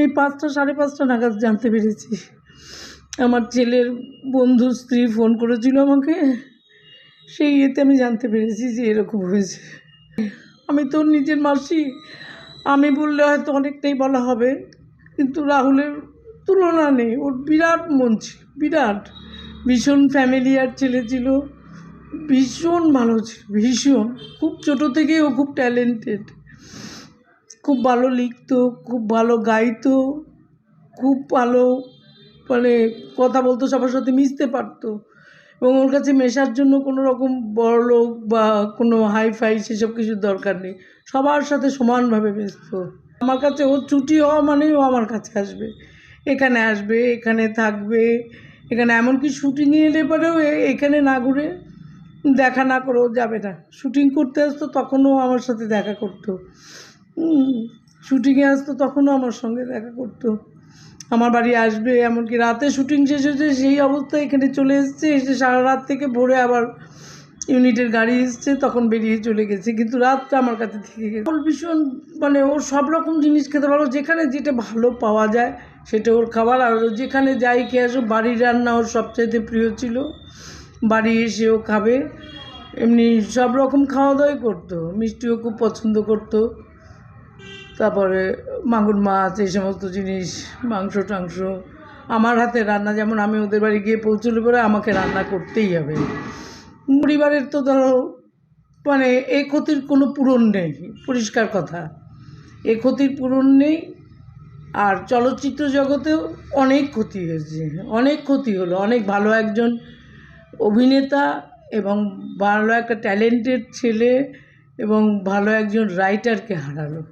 এই 5টা 5:30 নাগাদ জানতে পেরেছি। আমার ছেলের বন্ধুর স্ত্রী ফোন করেছিল আমাকে, সেই ইয়েতে আমি জানতে পেরেছি যে এরকম হয়েছে। আমি তো নিজের মাসি, আমি বললে হয়তো অনেকটাই বলা হবে, কিন্তু রাহুলের তুলনা নেই। ওর বিরাট মন ছিল, বিরাট, ভীষণ ফ্যামিলিয়ার ছেলে ছিল, ভীষণ ভালো ছিল, ভীষণ। খুব ছোটো থেকেই ও খুব ট্যালেন্টেড, খুব ভালো লিখতো, খুব ভালো গাইতো, খুব ভালো মানে কথা বলতো, সবার সাথে মিশতে পারতো, এবং ওর কাছে মেশার জন্য কোনো রকম বড়লোক বা কোনো হাইফাই সেসব কিছুর দরকার নেই, সবার সাথে সমানভাবে মিশতো। আমার কাছে ওর ছুটি হওয়া মানেই ও আমার কাছে আসবে, এখানে আসবে, এখানে থাকবে, এখানে এমনকি শুটিংয়ে এলে পরেও এখানে না ঘুরে দেখা না করেও যাবে না। শুটিং করতে আসতো তখনও আমার সাথে দেখা করতো, শুটিংয়ে আসতো তখনও আমার সঙ্গে দেখা করতো, আমার বাড়ি আসবে। এমনকি রাতে শুটিং শেষ হয়েছে সেই অবস্থায় এখানে চলে এসছে, এসে সারা রাত থেকে ভোরে আবার ইউনিটের গাড়ি এসছে, তখন বেরিয়ে চলে গেছে, কিন্তু রাতটা আমার কাছে থেকে গেছে। ওর ভীষণ মানে ওর সব রকম জিনিস খেতে ভালো, যেখানে যেটা ভালো পাওয়া যায় সেটা ওর খাবার। আর যেখানে যাই খেয়ে আসো, বাড়ির রান্না ওর সবচাইতে প্রিয় ছিল, বাড়ি এসেও খাবে, এমনি সব রকম খাওয়া দাওয়াই করতো, মিষ্টিও খুব পছন্দ করতো, তারপরে মাগুর মাছ, এই সমস্ত জিনিস, মাংস টাংস, আমার হাতে রান্না। যেমন আমি ওদের বাড়ি গিয়ে পৌঁছলে পরে আমাকে রান্না করতেই হবে। পরিবারের তো ধরো মানে এই ক্ষতির কোনো পূরণ নেই, পরিষ্কার কথা, এ ক্ষতির পূরণ নেই। আর চলচ্চিত্র জগতেও অনেক ক্ষতি হয়েছে, অনেক ক্ষতি হলো, অনেক ভালো একজন অভিনেতা এবং ভালো একটা ট্যালেন্টেড ছেলে এবং ভালো একজন রাইটারকে হারালো।